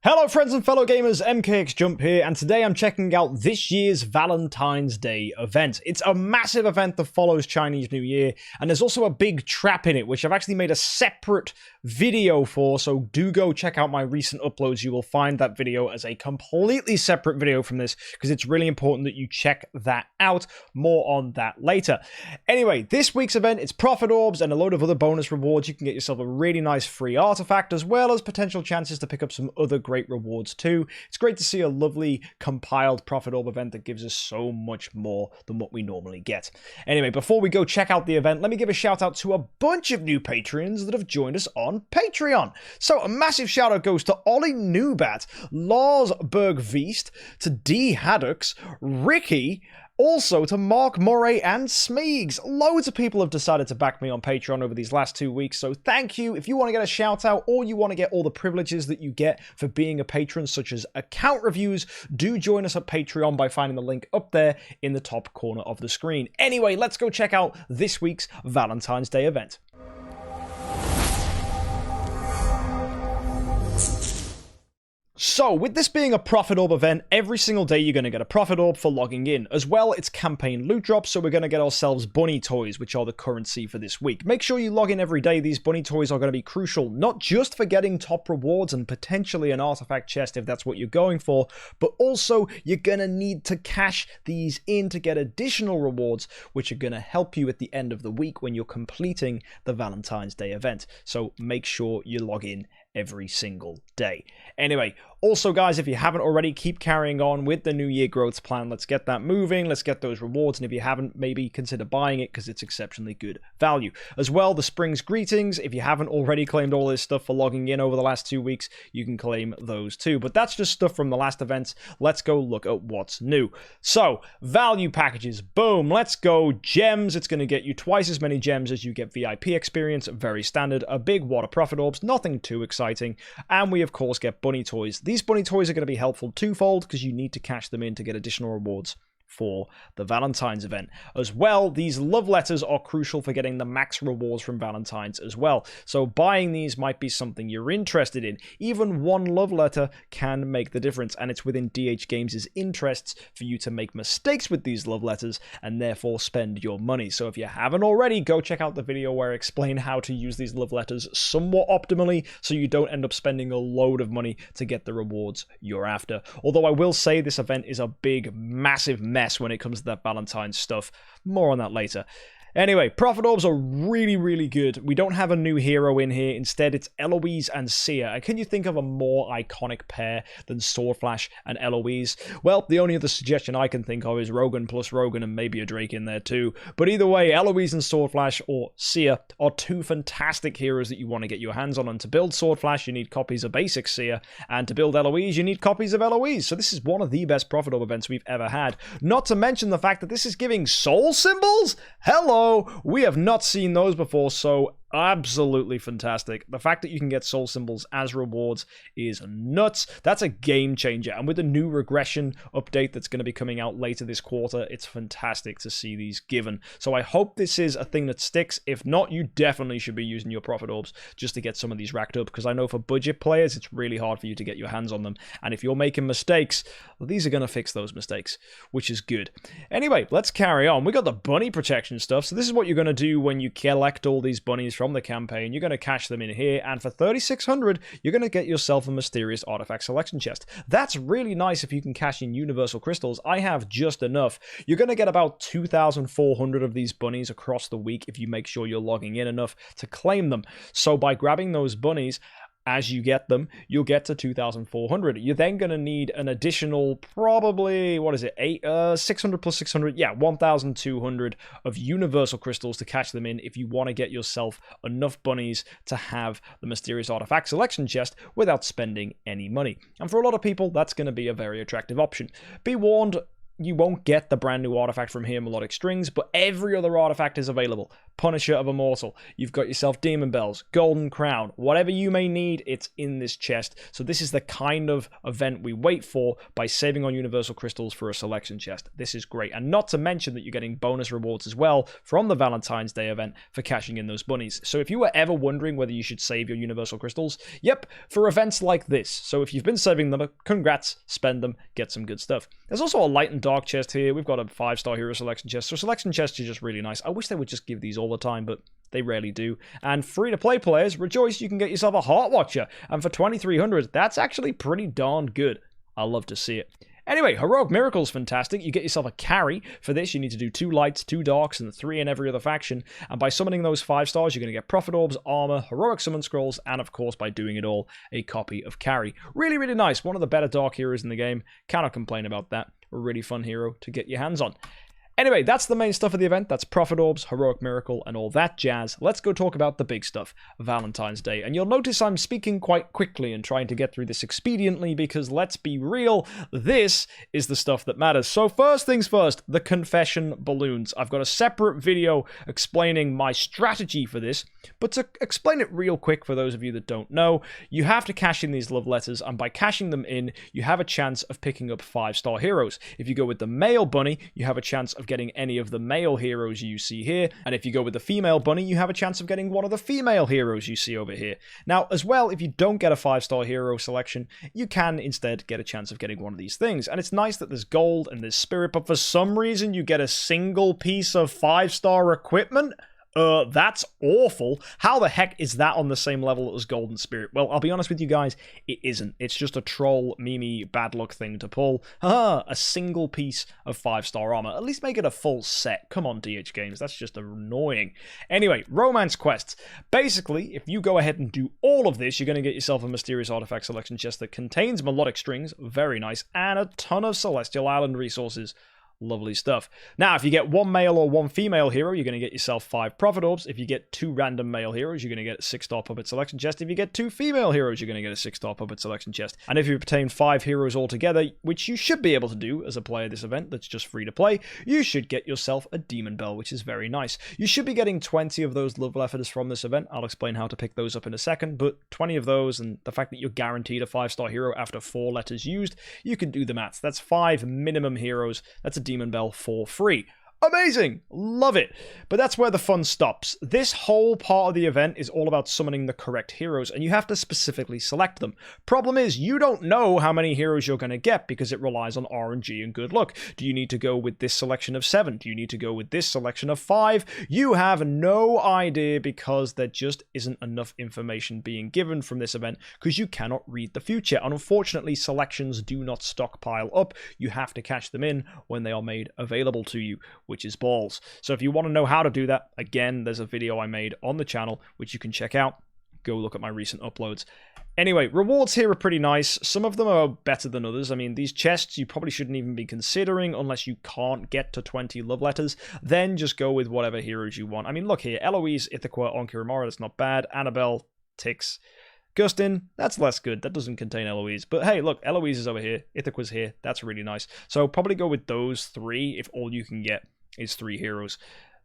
Hello friends and fellow gamers, MKxJUMP here, and today I'm checking out this year's Valentine's Day event. It's a massive event that follows Chinese New Year, and there's also a big trap in it, which I've actually made a separate video for, so do go check out my recent uploads. You will find that video as a completely separate video from this, because it's really important that you check that out. More on that later. Anyway, this week's event, it's profit orbs and a load of other bonus rewards. You can get yourself a really nice free artifact, as well as potential chances to pick up some other great rewards too. It's great to see a lovely compiled profit orb event that gives us so much more than what we normally get. Anyway, before we go check out the event, let me give a shout out to a bunch of new patrons that have joined us on Patreon. So a massive shout out goes to Ollie Newbat, Lars Bergvist, to D Haddocks, Ricky, also to Mark Murray and Smeegs. Loads of people have decided to back me on Patreon over these last 2 weeks, so thank you. If you want to get a shout out or you want to get all the privileges that you get for being a patron, such as account reviews, do join us at Patreon by finding the link up there in the top corner of the screen. Anyway, let's go check out this week's Valentine's Day event. So, with this being a profit orb event, every single day you're going to get a profit orb for logging in. As well, it's campaign loot drops, so we're going to get ourselves bunny toys, which are the currency for this week. Make sure you log in every day. These bunny toys are going to be crucial, not just for getting top rewards and potentially an artifact chest if that's what you're going for, but also you're going to need to cash these in to get additional rewards, which are going to help you at the end of the week when you're completing the Valentine's Day event. So make sure you log in every single day. Anyway, also guys, if you haven't already, keep carrying on with the New Year growth plan. Let's get that moving. Let's get those rewards. And if you haven't, maybe consider buying it because it's exceptionally good value. As well, the Spring's Greetings. If you haven't already claimed all this stuff for logging in over the last 2 weeks, you can claim those too. But that's just stuff from the last events. Let's go look at what's new. So, value packages. Boom. Let's go. Gems. It's going to get you twice as many gems as you get VIP experience. Very standard. A big wad of profit orbs. Nothing too exciting. And we, of course, get bunny toys. These bunny toys are going to be helpful twofold because you need to cash them in to get additional rewards for the Valentine's event. As well, these love letters are crucial for getting the max rewards from Valentine's as well. So buying these might be something you're interested in. Even one love letter can make the difference, and it's within DH Games' interests for you to make mistakes with these love letters and therefore spend your money. So if you haven't already, go check out the video where I explain how to use these love letters somewhat optimally so you don't end up spending a load of money to get the rewards you're after. Although I will say this event is a big, massive mess when it comes to that Valentine's stuff. More on that later. Anyway, profit orbs are really good. We don't have a new hero in here. Instead, it's Eloise and Sia. And can you think of a more iconic pair than Swordflash and Eloise? Well, the only other suggestion I can think of is Rogan plus Rogan and maybe a Drake in there too. But either way, Eloise and Swordflash or Sia are two fantastic heroes that you want to get your hands on. And to build Swordflash, you need copies of basic Sia. And to build Eloise, you need copies of Eloise. So this is one of the best profit orb events we've ever had. Not to mention the fact that this is giving soul symbols? Hello! We have not seen those before, so absolutely fantastic. The fact that you can get soul symbols as rewards is nuts. That's a game changer. And with the new regression update that's going to be coming out later this quarter, it's fantastic to see these given. So I hope this is a thing that sticks. If not, you definitely should be using your profit orbs just to get some of these racked up, because I know for budget players, it's really hard for you to get your hands on them. And if you're making mistakes, well, these are going to fix those mistakes, which is good. Anyway, let's carry on. We got the bunny protection stuff. So this is what you're going to do when you collect all these bunnies from the campaign. You're going to cash them in here, and for 3,600 you're going to get yourself a mysterious artifact selection chest. That's really nice if you can cash in universal crystals. I have just enough. You're going to get about 2,400 of these bunnies across the week if you make sure you're logging in enough to claim them. So by grabbing those bunnies, as you get them, you'll get to 2,400. You're then going to need an additional, probably, 600 plus 600? Yeah, 1,200 of universal crystals to catch them in if you want to get yourself enough bunnies to have the mysterious artifact selection chest without spending any money. And for a lot of people, that's going to be a very attractive option. Be warned, you won't get the brand new artifact from here, Melodic Strings, but every other artifact is available. Punisher of Immortal, you've got yourself Demon Bells, Golden Crown, whatever you may need, it's in this chest. So this is the kind of event we wait for by saving on Universal Crystals for a selection chest. This is great, and not to mention that you're getting bonus rewards as well from the Valentine's Day event for cashing in those bunnies. So if you were ever wondering whether you should save your Universal Crystals, yep, for events like this. So if you've been saving them, congrats, spend them, get some good stuff. There's also a light and dark chest here. We've got a 5-star hero selection chest. So selection chests are just really nice. I wish they would just give these all the time, but they rarely do. And free-to-play players, rejoice, you can get yourself a Heart Watcher. And for 2,300, that's actually pretty darn good. I love to see it. Anyway, Heroic Miracle's fantastic. You get yourself a carry. For this, you need to do 2 lights, 2 darks, and 3 in every other faction. And by summoning those 5 stars, you're going to get Prophet Orbs, Armor, Heroic Summon Scrolls, and of course, by doing it all, a copy of Carry. Really, really nice. One of the better dark heroes in the game. Cannot complain about that. A really fun hero to get your hands on. Anyway, that's the main stuff of the event. That's Prophet Orbs, Heroic Miracle, and all that jazz. Let's go talk about the big stuff, Valentine's Day. And you'll notice I'm speaking quite quickly and trying to get through this expediently because, let's be real, this is the stuff that matters. So first things first, the confession balloons. I've got a separate video explaining my strategy for this, but to explain it real quick for those of you that don't know, you have to cash in these love letters, and by cashing them in, you have a chance of picking up 5-star heroes. If you go with the male bunny, you have a chance of getting any of the male heroes you see here, and if you go with the female bunny, you have a chance of getting one of the female heroes you see over here. Now, as well, if you don't get a 5-star hero selection, you can instead get a chance of getting one of these things, and it's nice that there's gold and there's spirit, but for some reason you get a single piece of 5-star equipment. That's awful. How the heck is that on the same level as Golden Spirit? Well, I'll be honest with you guys, it isn't. It's just a troll, Mimi, bad luck thing to pull. Haha, a single piece of 5-star armor. At least make it a full set. Come on, DH Games, that's just annoying. Anyway, romance quests. Basically, if you go ahead and do all of this, you're going to get yourself a mysterious artifact selection chest that contains melodic strings, very nice, and a ton of Celestial Island resources. Lovely stuff. Now, if you get 1 male or 1 female hero, you're going to get yourself 5 Prophet Orbs. If you get 2 random male heroes, you're going to get a 6-star Puppet Selection Chest. If you get 2 female heroes, you're going to get a 6-star Puppet Selection Chest. And if you obtain 5 heroes altogether, which you should be able to do as a player this event that's just free to play, you should get yourself a Demon Bell, which is very nice. You should be getting 20 of those love letters from this event. I'll explain how to pick those up in a second, but 20 of those, and the fact that you're guaranteed a 5-star hero after 4 letters used, you can do the maths. That's 5 minimum heroes. That's a Demon Bell for free. Amazing! Love it! But that's where the fun stops. This whole part of the event is all about summoning the correct heroes, and you have to specifically select them. Problem is, you don't know how many heroes you're going to get because it relies on RNG and good luck. Do you need to go with this selection of 7? Do you need to go with this selection of 5? You have no idea because there just isn't enough information being given from this event because you cannot read the future. And unfortunately, selections do not stockpile up. You have to cash them in when they are made available to you, which is balls. So if you want to know how to do that, again, there's a video I made on the channel, which you can check out. Go look at my recent uploads. Anyway, rewards here are pretty nice. Some of them are better than others. I mean, these chests you probably shouldn't even be considering unless you can't get to 20 love letters. Then just go with whatever heroes you want. I mean, look here. Eloise, Ithaca, Onkiramara, that's not bad. Annabelle, Tix. Gustin, that's less good. That doesn't contain Eloise. But hey, look, Eloise is over here. Ithaca's here. That's really nice. So probably go with those 3 if all you can get is 3 heroes.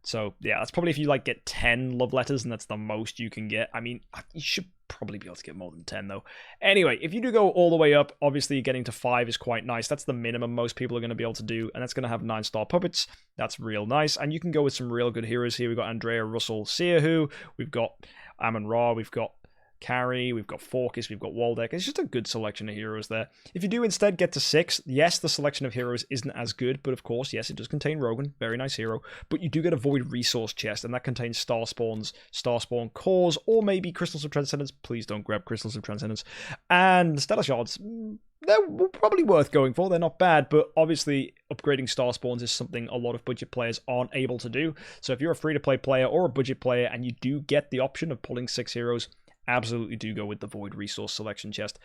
So yeah, that's probably if you like get 10 love letters and that's the most you can get. I mean, you should probably be able to get more than 10 though. Anyway, if you do go all the way up, obviously getting to 5 is quite nice. That's the minimum most people are going to be able to do, and that's going to have 9-star puppets. That's real nice, and you can go with some real good heroes here. We've got Andrea, Russell, Seahu, we've got Amon Ra, we've got Carrie, we've got Forkis, we've got Waldeck. It's just a good selection of heroes there. If you do instead get to 6, yes, the selection of heroes isn't as good, but of course, yes, it does contain Rogan, very nice hero, but you do get a Void Resource chest, and that contains Star Spawns, Star Spawn Cores, or maybe Crystals of Transcendence. Please don't grab Crystals of Transcendence. And Stellar Shards, they're probably worth going for. They're not bad, but obviously upgrading Star Spawns is something a lot of budget players aren't able to do. So if you're a free-to-play player or a budget player and you do get the option of pulling 6 heroes, absolutely do go with the Void Resource Selection Chest.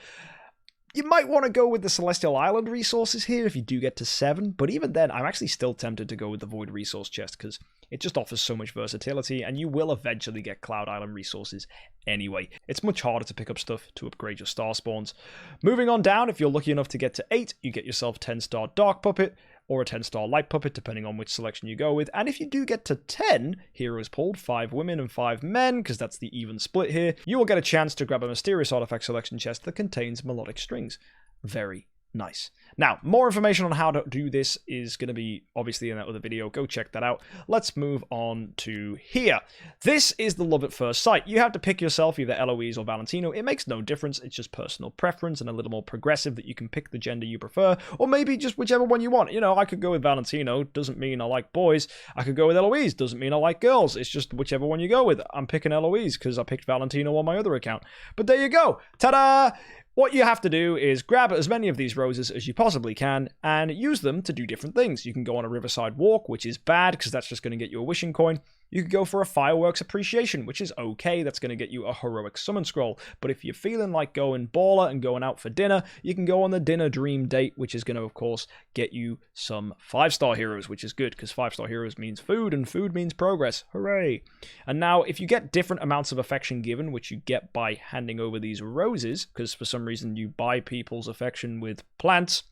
You might want to go with the Celestial Island resources here if you do get to 7, but even then, I'm actually still tempted to go with the Void Resource Chest because it just offers so much versatility, and you will eventually get Cloud Island resources anyway. It's much harder to pick up stuff to upgrade your Star Spawns. Moving on down, if you're lucky enough to get to 8, you get yourself 10-star Dark Puppet, or a 10-star light puppet, depending on which selection you go with. And if you do get to 10 heroes pulled, 5 women and 5 men, because that's the even split here, you will get a chance to grab a mysterious artifact selection chest that contains melodic strings. Very nice. Now, more information on how to do this is going to be obviously in that other video. Go check that out. Let's move on to here. This is the love at first sight. You have to pick yourself either Eloise or Valentino. It makes no difference. It's just personal preference and a little more progressive that you can pick the gender you prefer, or maybe just whichever one you want. You know, I could go with Valentino. Doesn't mean I like boys. I could go with Eloise. Doesn't mean I like girls. It's just whichever one you go with. I'm picking Eloise because I picked Valentino on my other account. But there you go. Ta-da! What you have to do is grab as many of these roses as you possibly can and use them to do different things. You can go on a riverside walk, which is bad because that's just going to get you a wishing coin. You could go for a fireworks appreciation, which is okay. That's going to get you a heroic summon scroll. But if you're feeling like going baller and going out for dinner, you can go on the dinner dream date, which is going to, of course, get you some 5-star heroes, which is good because 5-star heroes means food and food means progress. Hooray. And now, if you get different amounts of affection given, which you get by handing over these roses, because for some reason you buy people's affection with plants.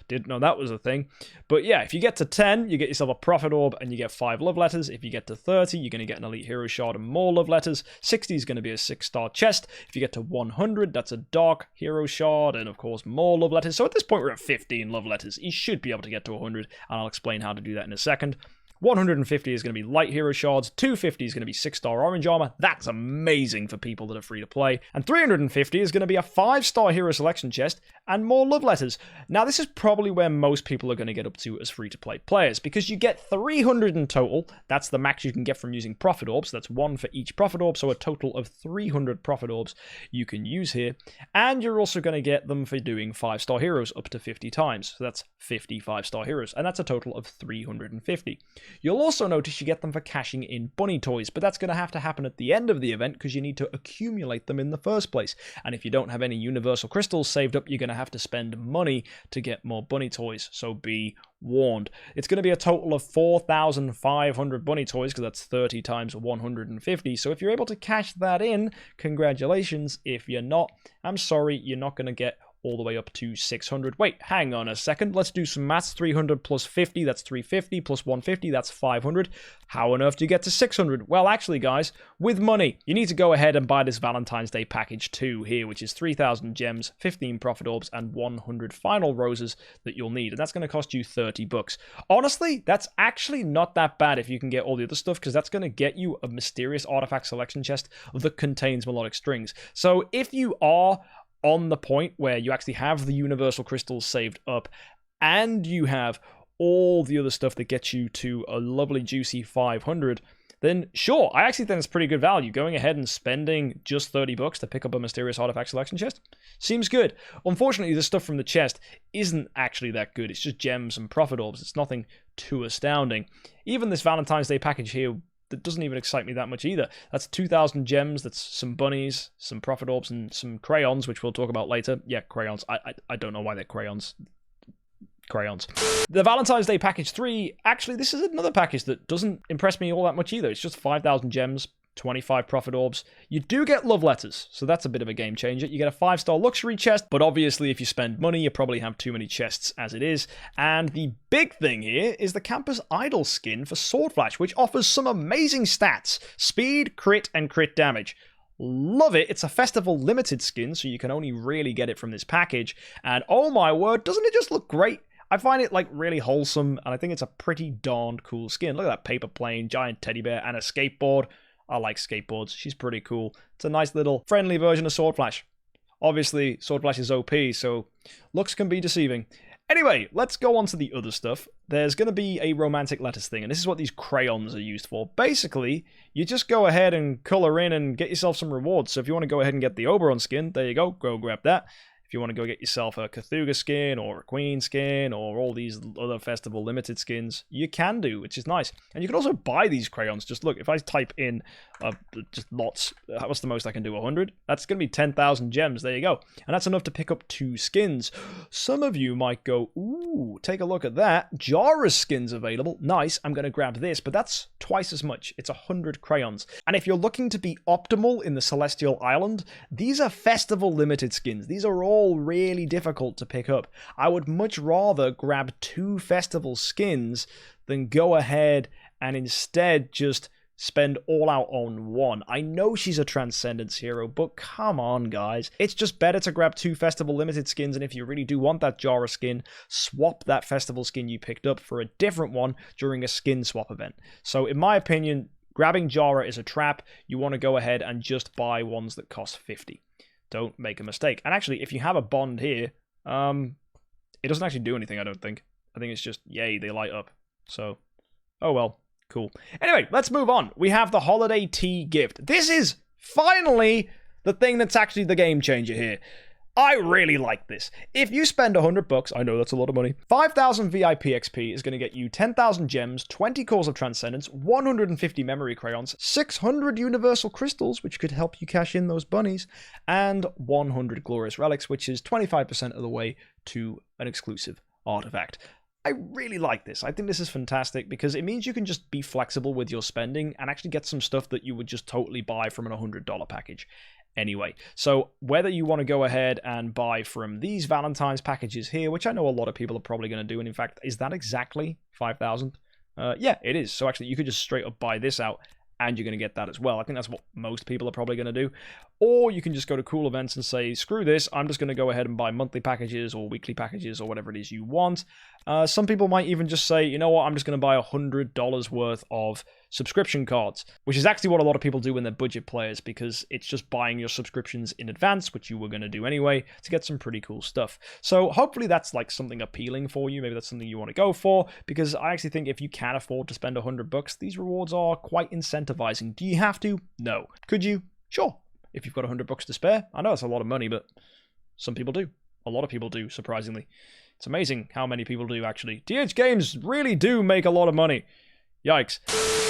Didn't know that was a thing. But yeah, if you get to 10, you get yourself a prophet orb and you get 5 love letters. If you get to 30, you're going to get an elite hero shard and more love letters. 60 is going to be a 6-star chest. If you get to 100, that's a dark hero shard and of course more love letters. So at this point we're at 15 love letters. You should be able to get to 100 and I'll explain how to do that in a second. 150 is going to be light hero shards, 250 is going to be 6-star orange armor, that's amazing for people that are free to play, and 350 is going to be a 5-star hero selection chest and more love letters. Now this is probably where most people are going to get up to as free to play players, because you get 300 in total, that's the max you can get from using prophet orbs, that's 1 for each prophet orb, so a total of 300 prophet orbs you can use here, and you're also going to get them for doing 5-star heroes up to 50 times, so that's 50 5-star heroes, and that's a total of 350. You'll also notice you get them for cashing in bunny toys, but that's going to have to happen at the end of the event because you need to accumulate them in the first place. And if you don't have any universal crystals saved up, you're going to have to spend money to get more bunny toys, so be warned. It's going to be a total of 4,500 bunny toys because that's 30 times 150. So if you're able to cash that in, congratulations. If you're not, I'm sorry, you're not going to get all the way up to 600. Wait, hang on a second. Let's do some maths. 300 plus 50, that's 350, plus 150, that's 500. How on earth do you get to 600? Well, actually, guys, with money, you need to go ahead and buy this Valentine's Day package 2 here, which is 3,000 gems, 15 prophet orbs, and 100 final roses that you'll need. And that's going to cost you 30 bucks. Honestly, that's actually not that bad if you can get all the other stuff, because that's going to get you a mysterious artifact selection chest that contains melodic strings. So if you are on the point where you actually have the universal crystals saved up and you have all the other stuff that gets you to a lovely juicy 500, then sure, I actually think it's pretty good value. Going ahead and spending just 30 bucks to pick up a mysterious artifact selection chest seems good. Unfortunately, the stuff from the chest isn't actually that good. It's just gems and prophet orbs. It's nothing too astounding. Even this Valentine's Day package here, that doesn't even excite me that much either. That's 2,000 gems, that's some bunnies, some prophet orbs, and some crayons, which we'll talk about later. Yeah, crayons. I don't know why they're crayons. Crayons. The Valentine's Day package 3, actually, this is another package that doesn't impress me all that much either. It's just 5,000 gems, 25 prophet orbs. You do get love letters, so that's a bit of a game changer. You get a 5-star luxury chest, but obviously if you spend money, you probably have too many chests as it is. And the big thing here is the Campus Idol skin for Sword Flash, which offers some amazing stats: speed, crit, and crit damage. Love it. It's a festival limited skin, so you can only really get it from this package. And oh my word, doesn't it just look great? I find it like really wholesome, and I think it's a pretty darned cool skin. Look at that paper plane, giant teddy bear, and a skateboard. I like skateboards. She's pretty cool. It's a nice little friendly version of Sword Flash. Obviously, Sword Flash is OP, so looks can be deceiving. Anyway, let's go on to the other stuff. There's going to be a romantic letters thing, and this is what these crayons are used for. Basically, you just go ahead and color in and get yourself some rewards. So if you want to go ahead and get the Oberon skin, there you go. Go grab that. If you want to go get yourself a Cthulhu skin or a Queen skin or all these other festival limited skins, you can do, which is nice. And you can also buy these crayons. Just look, if I type in just lots, what's the most I can do? 100? That's going to be 10,000 gems. There you go. And that's enough to pick up 2 skins. Some of you might go, ooh, take a look at that. Jara's skin's available. Nice. I'm going to grab this, but that's twice as much. It's 100 crayons. And if you're looking to be optimal in the Celestial Island, these are festival limited skins. These are all all really difficult to pick up. I would much rather grab 2 festival skins than go ahead and instead just spend all out on 1. I know she's a Transcendence hero, but come on, guys. It's just better to grab 2 Festival Limited skins, and if you really do want that Jara skin, swap that Festival skin you picked up for a different one during a skin swap event. So, in my opinion, grabbing Jara is a trap. You want to go ahead and just buy ones that cost 50. Don't make a mistake. And actually, if you have a bond here, it doesn't actually do anything, I don't think. I think it's just, yay, they light up. So, oh well. Cool. Anyway, let's move on. We have the holiday tea gift. This is finally the thing that's actually the game changer here. I really like this. If you spend $100, I know that's a lot of money, 5,000 VIP XP is going to get you 10,000 gems, 20 cores of Transcendence, 150 memory crayons, 600 universal crystals, which could help you cash in those bunnies, and 100 glorious relics, which is 25% of the way to an exclusive artifact. I really like this. I think this is fantastic because it means you can just be flexible with your spending and actually get some stuff that you would just totally buy from an $100 package anyway. So whether you want to go ahead and buy from these Valentine's packages here, which I know a lot of people are probably going to do, and in fact, is that exactly 5,000? Yeah, it is. So actually, you could just straight up buy this out and you're going to get that as well. I think that's what most people are probably going to do. Or you can just go to cool events and say, screw this, I'm just going to go ahead and buy monthly packages or weekly packages or whatever it is you want. Some people might even just say, you know what, I'm just going to buy $100 worth of subscription cards, which is actually what a lot of people do when they're budget players, because it's just buying your subscriptions in advance, which you were going to do anyway, to get some pretty cool stuff. So hopefully that's like something appealing for you. Maybe that's something you want to go for, because I actually think if you can afford to spend $100, these rewards are quite incentivizing. Do you have to? No. Could you? Sure. If you've got $100 to spare. I know it's a lot of money, but some people do. A lot of people do, surprisingly. It's amazing how many people do, actually. DH Games really do make a lot of money. Yikes.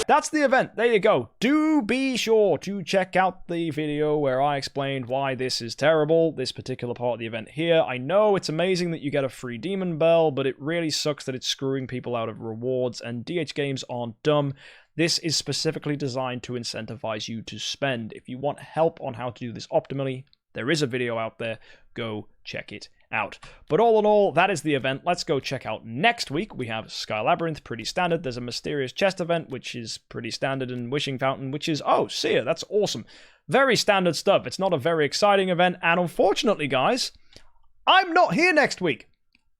That's the event. There you go. Do be sure to check out the video where I explained why this is terrible, this particular part of the event here. I know it's amazing that you get a free Demon Bell, but it really sucks that it's screwing people out of rewards, and DH Games aren't dumb. This is specifically designed to incentivize you to spend. If you want help on how to do this optimally, there is a video out there. Go check it out. But all in all, that is the event. Let's go check out next week. We have Sky Labyrinth, pretty standard. There's a Mysterious Chest event, which is pretty standard, and Wishing Fountain, which is, oh, Seer, that's awesome. Very standard stuff. It's not a very exciting event, and unfortunately, guys, I'm not here next week.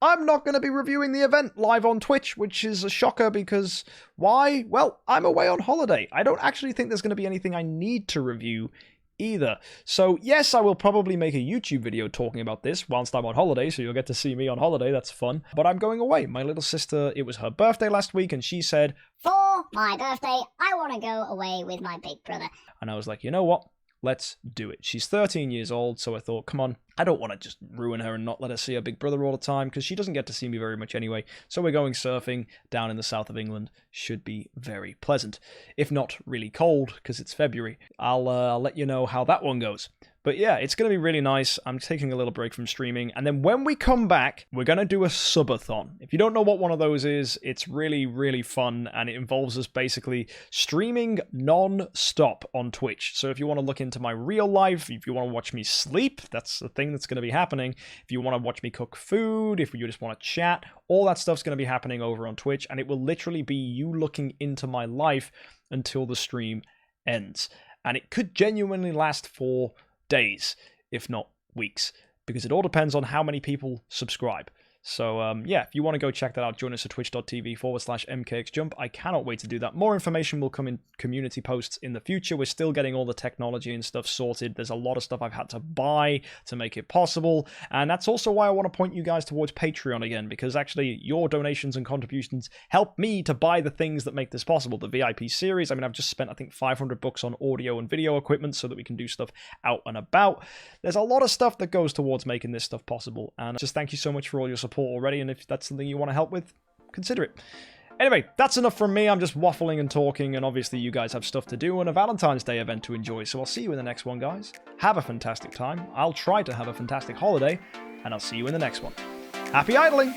I'm not going to be reviewing the event live on Twitch, which is a shocker because, why? Well, I'm away on holiday. I don't actually think there's going to be anything I need to review either. So, yes, I will probably make a YouTube video talking about this whilst I'm on holiday, so you'll get to see me on holiday. That's fun. But I'm going away. My little sister, it was her birthday last week, and she said, for my birthday, I want to go away with my big brother. And I was like, you know what? Let's do it. She's 13 years old, so I thought, come on, I don't want to just ruin her and not let her see her big brother all the time, because she doesn't get to see me very much anyway. So we're going surfing down in the south of England. Should be very pleasant. If not really cold, because it's February. I'll let you know how that one goes. But yeah, it's going to be really nice. I'm taking a little break from streaming. And then when we come back, we're going to do a subathon. If you don't know what one of those is, it's really, really fun. And it involves us basically streaming non-stop on Twitch. So if you want to look into my real life, if you want to watch me sleep, that's the thing that's going to be happening. If you want to watch me cook food, if you just want to chat, all that stuff's going to be happening over on Twitch. And it will literally be you looking into my life until the stream ends. And it could genuinely last for days, if not weeks, because it all depends on how many people subscribe. So, yeah, if you want to go check that out, join us at twitch.tv/MKxJUMP. I cannot wait to do that. More information will come in community posts in the future. We're still getting all the technology and stuff sorted. There's a lot of stuff I've had to buy to make it possible. And that's also why I want to point you guys towards Patreon again, because actually your donations and contributions help me to buy the things that make this possible. The VIP series, I mean, I've just spent, I think, $500 on audio and video equipment so that we can do stuff out and about. There's a lot of stuff that goes towards making this stuff possible. And just thank you so much for all your support already, and if that's something you want to help with, consider it. Anyway, that's enough from me. I'm just waffling and talking, and obviously you guys have stuff to do and a Valentine's Day event to enjoy, so I'll see you in the next one, guys. Have a fantastic time. I'll try to have a fantastic holiday, and I'll see you in the next one. Happy idling!